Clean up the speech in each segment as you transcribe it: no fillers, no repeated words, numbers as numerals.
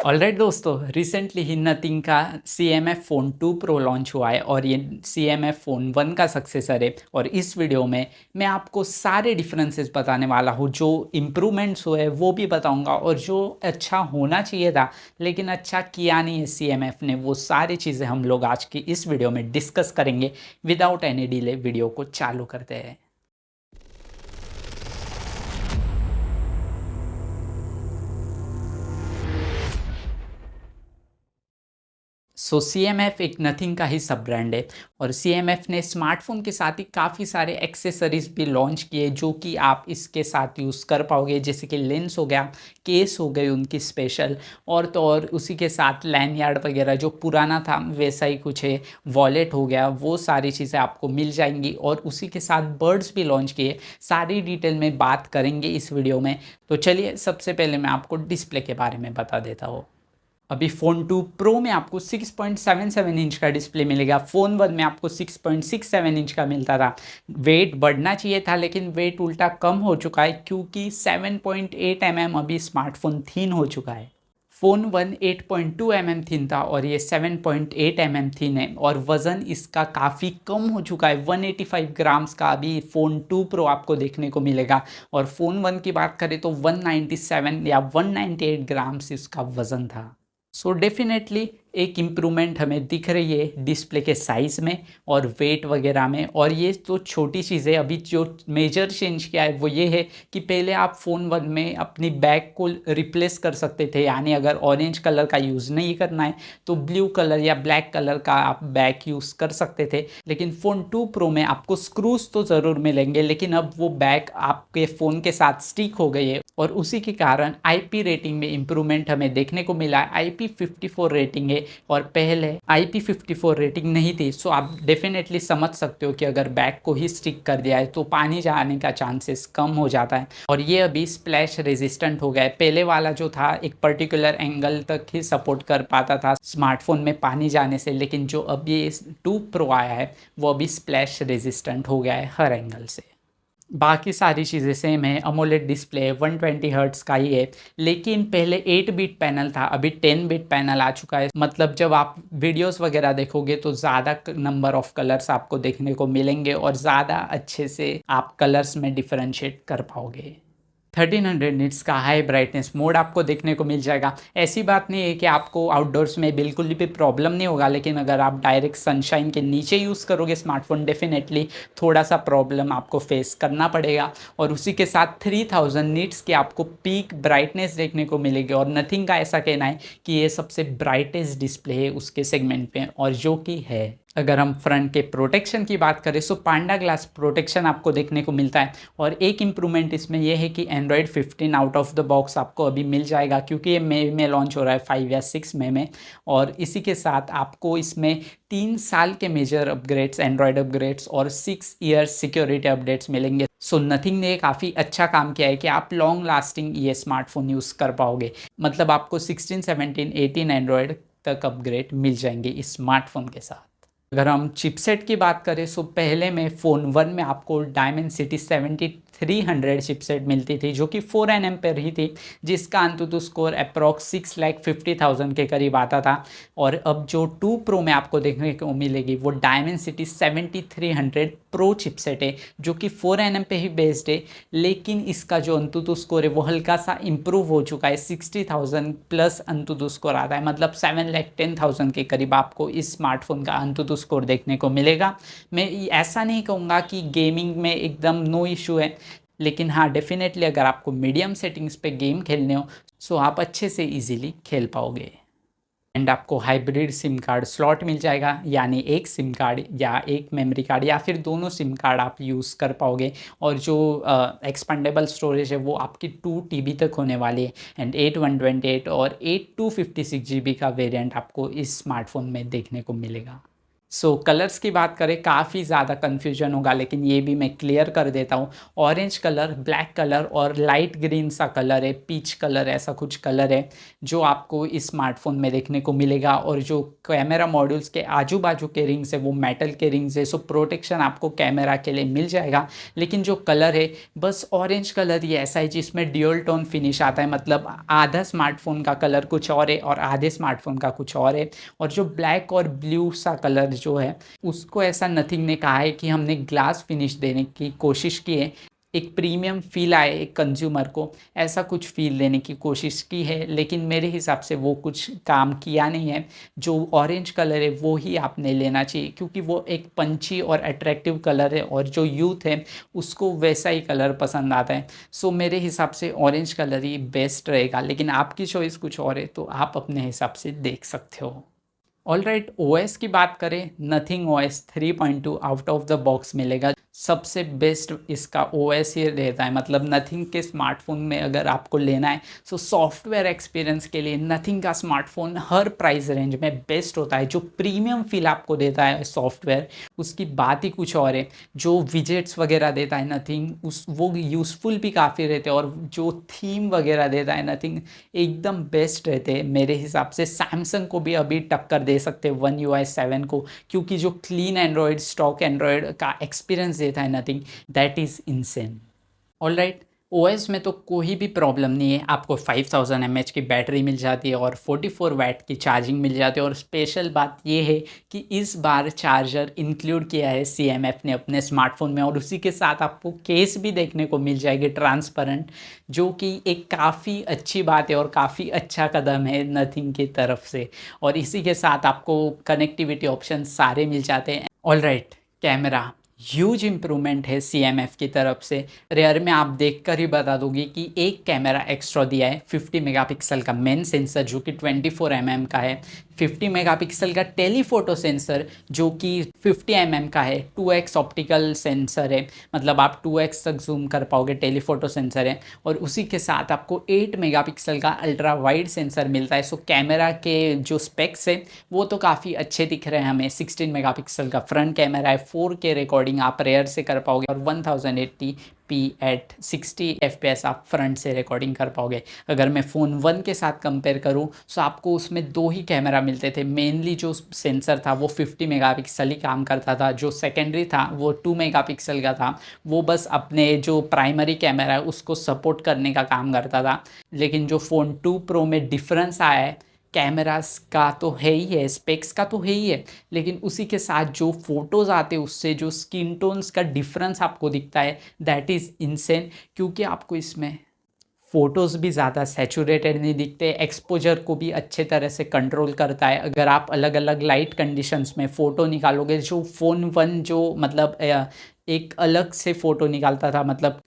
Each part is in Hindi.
ऑलराइट दोस्तों, रिसेंटली ही नथिंग का CMF फ़ोन 2 प्रो लॉन्च हुआ है और ये CMF फ़ोन 1 का सक्सेसर है। और इस वीडियो में मैं आपको सारे डिफरेंसेस बताने वाला हूँ। जो इम्प्रूवमेंट्स हुए वो भी बताऊँगा और जो अच्छा होना चाहिए था लेकिन अच्छा किया नहीं है CMF ने, वो सारी चीज़ें हम लोग आज की इस वीडियो में डिस्कस करेंगे। विदाउट एनी डिले वीडियो को चालू करते हैं। CMF एक नथिंग का ही सब ब्रांड है और CMF ने स्मार्टफोन के साथ ही काफ़ी सारे एक्सेसरीज भी लॉन्च किए जो कि आप इसके साथ यूज़ कर पाओगे, जैसे कि लेंस हो गया, केस हो गई उनकी स्पेशल, और तो और उसी के साथ लैंडयार्ड वगैरह जो पुराना था वैसा ही कुछ है, वॉलेट हो गया, वो सारी चीज़ें आपको मिल जाएंगी। और उसी के साथ बर्ड्स भी लॉन्च किए। सारी डिटेल में बात करेंगे इस वीडियो में। तो चलिए सबसे पहले मैं आपको डिस्प्ले के बारे में बता देता हूँ। अभी फ़ोन 2 प्रो में आपको 6.77 इंच का डिस्प्ले मिलेगा। फ़ोन 1 में आपको 6.67 इंच का मिलता था। वेट बढ़ना चाहिए था लेकिन वेट उल्टा कम हो चुका है क्योंकि 7.8 अभी स्मार्टफोन थिन हो चुका है। फ़ोन 1 8.2 थिन था और ये 7.8 थिन है और वज़न इसका काफ़ी कम हो चुका है। 185 ग्राम्स का अभी फ़ोन 2 प्रो आपको देखने को मिलेगा। और फ़ोन 1 की बात करें तो 197 या 198 ग्राम्स इसका वज़न था। सो डेफिनेटली एक इम्प्रूवमेंट हमें दिख रही है डिस्प्ले के साइज़ में और वेट वगैरह में। और ये तो छोटी चीज़ है। अभी जो मेजर चेंज किया है वो ये है कि पहले आप फ़ोन 1 में अपनी बैक को रिप्लेस कर सकते थे, यानी अगर ऑरेंज कलर का यूज़ नहीं करना है तो ब्लू कलर या ब्लैक कलर का आप बैक यूज़ कर सकते थे। लेकिन फ़ोन 2 प्रो में आपको स्क्रूज तो ज़रूर मिलेंगे लेकिन अब वो बैक आपके फ़ोन के साथ स्टिक हो गई है और उसी के कारण IP रेटिंग में इम्प्रूवमेंट हमें देखने को मिला है। IP54 रेटिंग है और पहले IP54 रेटिंग नहीं थी। सो आप डेफिनेटली समझ सकते हो कि अगर बैग को ही स्टिक कर दिया है तो पानी जाने का चांसेस कम हो जाता है। और ये अभी स्प्लैश रेजिस्टेंट हो गया है। पहले वाला जो था एक पर्टिकुलर एंगल तक ही सपोर्ट कर पाता था स्मार्टफोन में पानी जाने से, लेकिन जो अभी 2 प्रो आया है वो अभी स्प्लैश रेजिस्टेंट हो गया है हर एंगल से। बाकी सारी चीज़ें सेम है। अमोलेड डिस्प्ले 120 हर्ट्स का ही है लेकिन पहले 8 बिट पैनल था, अभी 10 बिट पैनल आ चुका है। मतलब जब आप वीडियोस वगैरह देखोगे तो ज़्यादा नंबर ऑफ कलर्स आपको देखने को मिलेंगे और ज़्यादा अच्छे से आप कलर्स में डिफरेंशिएट कर पाओगे। 1300 निट्स का हाई ब्राइटनेस मोड आपको देखने को मिल जाएगा। ऐसी बात नहीं है कि आपको आउटडोर्स में बिल्कुल भी प्रॉब्लम नहीं होगा, लेकिन अगर आप डायरेक्ट सनशाइन के नीचे यूज़ करोगे स्मार्टफोन डेफिनेटली थोड़ा सा प्रॉब्लम आपको फेस करना पड़ेगा। और उसी के साथ 3000 निट्स की आपको पीक ब्राइटनेस देखने को मिलेगी और नथिंग का ऐसा कहना है कि ये सबसे ब्राइटेस्ट डिस्प्ले है उसके सेगमेंट में, और जो कि है। अगर हम फ्रंट के प्रोटेक्शन की बात करें तो पांडा ग्लास प्रोटेक्शन आपको देखने को मिलता है। और एक इम्प्रूवमेंट इसमें यह है कि Android 15 out of the box आपको अभी मिल जाएगा क्योंकि ये मई में लॉन्च हो रहा है, 5 या 6 मई में। और इसी के साथ आपको इसमें 3 साल के मेजर अपग्रेड्स, एंड्रॉयड अपग्रेड्स और 6 ईयर्स सिक्योरिटी अपडेट्स मिलेंगे। सो नथिंग ने काफ़ी अच्छा काम किया है कि आप लॉन्ग लास्टिंग ये स्मार्टफोन यूज़ कर पाओगे। मतलब आपको 16, 17, 18 एंड्रॉयड तक अपग्रेड मिल जाएंगे इस स्मार्टफोन के साथ। अगर हम चिपसेट की बात करें तो पहले में फ़ोन 1 में आपको डायमेंसिटी 7300 चिपसेट मिलती थी जो कि 4nm पर ही थी, जिसका अंतुतु स्कोर अप्रॉक्स 6,50,000 के करीब आता था। और अब जो 2 प्रो में आपको देखने को मिलेगी वो डायमेंसिटी 7300 प्रो चिपसेट है जो कि 4nm पे ही बेस्ड है, लेकिन इसका जो अंतुतु स्कोर है वो हल्का सा इम्प्रूव हो चुका है। 60,000 प्लस अंतुतु स्कोर आता है, मतलब 7,10,000 के करीब आपको इस स्मार्टफोन का अंतुतु स्कोर देखने को मिलेगा। मैं ऐसा नहीं कहूँगा कि गेमिंग में एकदम नो इशू है, लेकिन हाँ डेफिनेटली अगर आपको मीडियम सेटिंग्स पे गेम खेलने हो सो आप अच्छे से इजीली खेल पाओगे। एंड आपको हाइब्रिड सिम कार्ड स्लॉट मिल जाएगा, यानी एक सिम कार्ड या एक मेमोरी कार्ड या फिर दोनों सिम कार्ड आप यूज़ कर पाओगे। और जो एक्सपेंडेबल स्टोरेज है वो आपकी 2 TB तक होने वाली है। एंड 8 128 और 8 256 GB का वेरिएंट आपको इस स्मार्टफोन में देखने को मिलेगा। सो कलर्स की बात करें, काफ़ी ज़्यादा कन्फ्यूजन होगा, लेकिन ये भी मैं क्लियर कर देता हूँ। ऑरेंज कलर, ब्लैक कलर और लाइट ग्रीन सा कलर है, पीच कलर ऐसा कुछ कलर है जो आपको इस स्मार्टफोन में देखने को मिलेगा। और जो कैमरा मॉड्यूल्स के आजू बाजू के रिंग्स है वो मेटल के रिंग्स है, सो प्रोटेक्शन आपको कैमरा के लिए मिल जाएगा। लेकिन जो कलर है बस ऑरेंज कलर ही ऐसा है जिसमें ड्यूअल टोन फिनिश आता है, मतलब आधा स्मार्टफोन का कलर कुछ और है और आधे स्मार्टफोन का कुछ और है। और जो ब्लैक और ब्लू सा कलर जो है उसको ऐसा नथिंग ने कहा है कि हमने ग्लास फिनिश देने की कोशिश की है, एक प्रीमियम फील आए एक कंज्यूमर को, ऐसा कुछ फील देने की कोशिश की है। लेकिन मेरे हिसाब से वो कुछ काम किया नहीं है। जो ऑरेंज कलर है वो ही आपने लेना चाहिए, क्योंकि वो एक पंची और अट्रैक्टिव कलर है और जो यूथ है उसको वैसा ही कलर पसंद आता है। सो मेरे हिसाब से ऑरेंज कलर ही बेस्ट रहेगा, लेकिन आपकी चॉइस कुछ और है तो आप अपने हिसाब से देख सकते हो। ऑल राइट, ओएस की बात करें, nothing OS 3.2 out of the box मिलेगा। सबसे बेस्ट इसका ओएस ही रहता है, मतलब नथिंग के स्मार्टफोन में अगर आपको लेना है तो सॉफ्टवेयर एक्सपीरियंस के लिए नथिंग का स्मार्टफोन हर प्राइस रेंज में बेस्ट होता है। जो प्रीमियम फील आपको देता है सॉफ्टवेयर, उसकी बात ही कुछ और है। जो विजेट्स वगैरह देता है नथिंग, उस वो यूज़फुल भी काफ़ी रहते हैं, और जो थीम वगैरह देता है नथिंग एकदम बेस्ट रहते हैं। मेरे हिसाब से सैमसंग को भी अभी टक्कर दे सकते हैं वन UI 7 को, क्योंकि जो क्लीन एंड्रॉयड, स्टॉक एंड्रॉयड का एक्सपीरियंस देता है nothing, that is insane. All right, OS में तो कोई भी प्रॉब्लम नहीं है। आपको 5000 mAh की बैटरी मिल जाती है और 44 वैट की चार्जिंग मिल जाती है। और स्पेशल बात ये है कि इस बार चार्जर इंक्लूड किया है CMF ने अपने स्मार्टफोन में, और उसी के साथ आपको केस भी देखने को मिल जाएगी ट्रांसपेरेंट, जो कि एक काफ़ी अच्छी बात है और काफ़ी अच्छा कदम है नथिंग की तरफ से। और इसी के साथ आपको कनेक्टिविटी ऑप्शन सारे मिल जाते हैं। All right, camera huge improvement है CMF की तरफ से। रेयर में आप देखकर ही बता दोगे कि एक कैमरा एक्स्ट्रा दिया है, 50 मेगापिक्सल का मेन सेंसर जो कि 24 mm का है, 50 मेगापिक्सल का टेलीफोटो सेंसर जो कि 50 mm का है, 2x ऑप्टिकल सेंसर है, मतलब आप 2x तक जूम कर पाओगे, टेलीफोटो सेंसर है। और उसी के साथ आपको 8 मेगापिक्सल का अल्ट्रा वाइड सेंसर मिलता है। सो कैमरा के जो स्पेक्स है वो तो काफ़ी अच्छे दिख रहे हैं हमें। 16 मेगापिक्सल का फ्रंट कैमरा है, 4K रिकॉर्डिंग आप रेयर से कर पाओगे, और 1080p एट 60 FPS आप फ्रंट से रिकॉर्डिंग कर पाओगे। अगर मैं फ़ोन 1 के साथ कंपेयर करूँ तो आपको उसमें दो ही कैमरा मिलते थे। मेनली जो सेंसर था वो 50 मेगापिक्सल ही काम करता था, जो सेकेंडरी था वो 2 मेगापिक्सल का था, वो बस अपने जो प्राइमरी कैमरा है उसको सपोर्ट करने का काम करता था। लेकिन जो फ़ोन 2 प्रो में डिफरेंस आया है, कैमरास का तो है ही है, स्पेक्स का तो है ही है, लेकिन उसी के साथ जो फोटोज़ आते हैं उससे जो स्किन टोन्स का डिफरेंस आपको दिखता है, दैट इज़ इनसेन। क्योंकि आपको इसमें फ़ोटोज़ भी ज़्यादा सैचुरेटेड नहीं दिखते, एक्सपोजर को भी अच्छे तरह से कंट्रोल करता है। अगर आप अलग अलग लाइट कंडीशंस में फ़ोटो निकालोगे, जो फ़ोन 1 जो मतलब एक अलग से फ़ोटो निकालता था, मतलब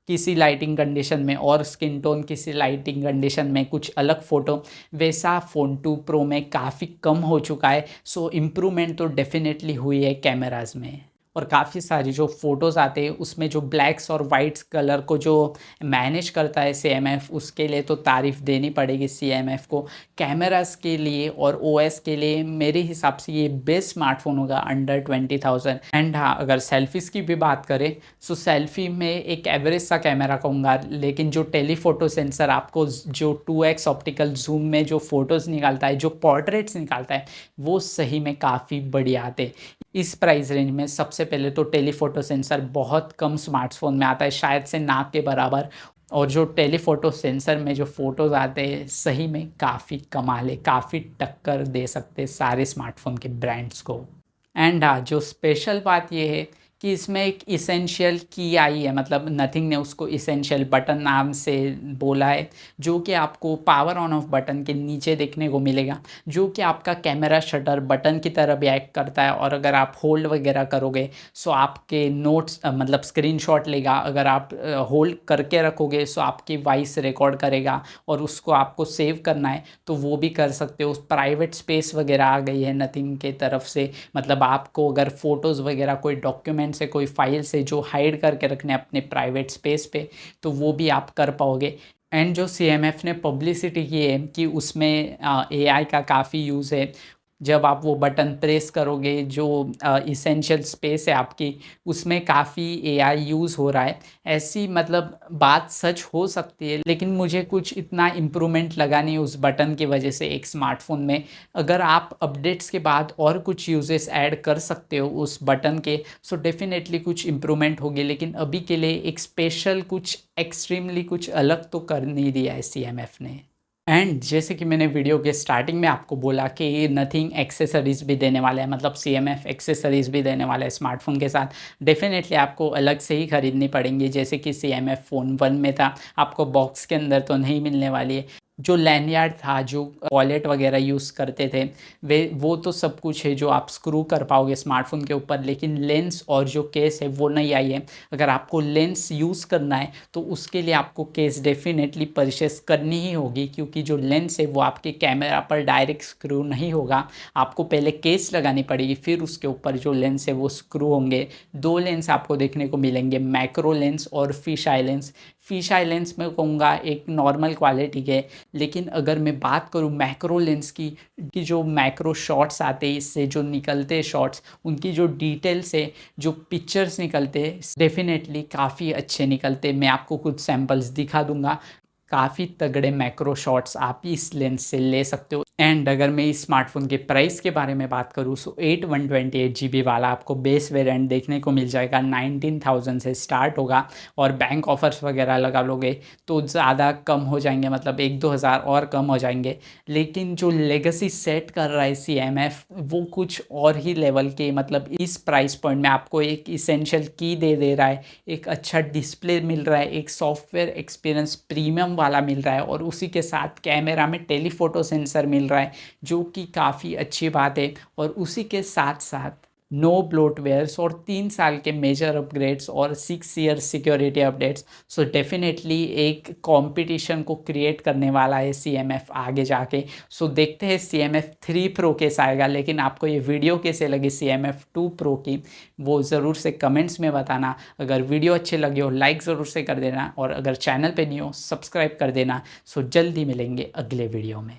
किसी लाइटिंग कंडीशन में और स्किन टोन किसी लाइटिंग कंडीशन में कुछ अलग फ़ोटो, वैसा फ़ोन 2 प्रो में काफ़ी कम हो चुका है। सो इम्प्रूवमेंट तो डेफिनेटली हुई है कैमराज़ में। और काफ़ी सारी जो फ़ोटोज़ आते हैं उसमें जो ब्लैक्स और वाइट्स कलर को जो मैनेज करता है CMF, उसके लिए तो तारीफ़ देनी पड़ेगी CMF को। कैमरास के लिए और OS के लिए मेरे हिसाब से ये बेस्ट स्मार्टफोन होगा अंडर 20,000। एंड हाँ, अगर सेल्फीज़ की भी बात करें तो सेल्फी में एक एवरेज सा कैमरा कहूँगा, लेकिन जो टेलीफोटो सेंसर आपको जो 2x ऑप्टिकल जूम में जो फ़ोटोज़ निकालता है, जो पोर्ट्रेट्स निकालता है, वो सही में काफ़ी बढ़िया आते हैं। इस प्राइस रेंज में सबसे पहले तो टेलीफोटो सेंसर बहुत कम स्मार्टफोन में आता है, शायद से ना के बराबर। और जो टेलीफोटो सेंसर में जो फ़ोटोज़ आते हैं सही में काफ़ी कमाल है, काफ़ी टक्कर दे सकते हैं सारे स्मार्टफोन के ब्रांड्स को। एंड हाँ, जो स्पेशल बात ये है कि इसमें एक इसेंशियल की आई है, मतलब नथिंग ने उसको इसेंशियल बटन नाम से बोला है, जो कि आपको पावर ऑन ऑफ बटन के नीचे देखने को मिलेगा, जो कि आपका कैमरा शटर बटन की तरह भी एक्ट करता है। और अगर आप होल्ड वगैरह करोगे सो आपके नोट्स मतलब स्क्रीनशॉट लेगा, अगर आप होल्ड करके रखोगे सो आपकी वॉइस रिकॉर्ड करेगा, और उसको आपको सेव करना है तो वो भी कर सकते हो। प्राइवेट स्पेस वगैरह आ गई है नथिंग के तरफ से, मतलब आपको अगर फ़ोटोज़ वगैरह कोई डॉक्यूमेंट से कोई फाइल से जो हाइड करके रखने अपने प्राइवेट स्पेस पे, तो वो भी आप कर पाओगे। एंड जो CMF ने पब्लिसिटी की है कि उसमें AI का काफ़ी यूज़ है, जब आप वो बटन प्रेस करोगे जो एसेंशियल स्पेस है आपकी, उसमें काफ़ी एआई यूज़ हो रहा है। ऐसी मतलब बात सच हो सकती है, लेकिन मुझे कुछ इतना इम्प्रूवमेंट लगा नहीं उस बटन की वजह से एक स्मार्टफ़ोन में। अगर आप अपडेट्स के बाद और कुछ यूजेस ऐड कर सकते हो उस बटन के, सो डेफ़िनेटली कुछ इम्प्रूवमेंट होगी, लेकिन अभी के लिए एक स्पेशल कुछ एक्सट्रीमली कुछ अलग तो कर नहीं दिया है सीएमएफ ने। एंड जैसे कि मैंने वीडियो के स्टार्टिंग में आपको बोला कि नथिंग एक्सेसरीज़ भी देने वाला है, मतलब सीएमएफ एक्सेसरीज़ भी देने वाला है स्मार्टफ़ोन के साथ। डेफ़िनेटली आपको अलग से ही खरीदनी पड़ेंगी, जैसे कि सीएमएफ फ़ोन 1 में था, आपको बॉक्स के अंदर तो नहीं मिलने वाली है। जो लैनयार्ड था, जो वॉलेट वगैरह यूज़ करते थे, वे वो तो सब कुछ है जो आप स्क्रू कर पाओगे स्मार्टफ़ोन के ऊपर, लेकिन लेंस और जो केस है वो नहीं आई है। अगर आपको लेंस यूज़ करना है तो उसके लिए आपको केस डेफ़िनेटली परचेस करनी ही होगी, क्योंकि जो लेंस है वो आपके कैमरा पर डायरेक्ट स्क्रू नहीं होगा। आपको पहले केस लगानी पड़ेगी, फिर उसके ऊपर जो लेंस है वो स्क्रू होंगे। 2 लेंस आपको देखने को मिलेंगे, मैक्रो लेंस और fish eye lens. Fish eye lens मैं कहूँगा एक नॉर्मल क्वालिटी के, लेकिन अगर मैं बात करूँ मैक्रो लेंस की, कि जो मैक्रो शॉट्स आते हैं इससे जो निकलते हैं शॉट्स, उनकी जो डिटेल्स है, जो पिक्चर्स निकलते हैं, डेफ़िनेटली काफ़ी अच्छे निकलते हैं। मैं आपको कुछ सैंपल्स दिखा दूँगा। काफ़ी तगड़े मैक्रो शॉट्स आप इस लेंस से ले सकते हो। एंड अगर मैं इस स्मार्टफ़ोन के प्राइस के बारे में बात करूँ, सो 128 जीबी वाला आपको बेस वेरिएंट देखने को मिल जाएगा, 19,000 से स्टार्ट होगा, और बैंक ऑफर्स वगैरह लगा लोगे तो ज़्यादा कम हो जाएंगे, मतलब 1-2 हज़ार और कम हो जाएंगे। लेकिन जो लेगेसी सेट कर रहा है सीएमएफ, वो कुछ और ही लेवल के, मतलब इस प्राइस पॉइंट में आपको एक इसेंशियल की दे रहा है, एक अच्छा डिस्प्ले मिल रहा है, एक सॉफ्टवेयर एक्सपीरियंस प्रीमियम वाला मिल रहा है, और उसी के साथ कैमरा में टेलीफोटो सेंसर मिल रहा है, जो कि काफ़ी अच्छी बात है। और उसी के साथ साथ नो ब्लोटवेयर्स और 3 साल के मेजर अपग्रेड्स और 6 year security updates. So definitely एक कंपटीशन को क्रिएट करने वाला है सीएमएफ आगे जाके। सो देखते हैं सीएमएफ 3 प्रो कैसा आएगा, लेकिन आपको ये वीडियो कैसे लगी सीएमएफ 2 प्रो की, वो ज़रूर से कमेंट्स में बताना। अगर वीडियो अच्छे लगे हो लाइक ज़रूर से कर देना, और अगर चैनल पे नहीं हो सब्सक्राइब कर देना। सो जल्दी मिलेंगे अगले वीडियो में।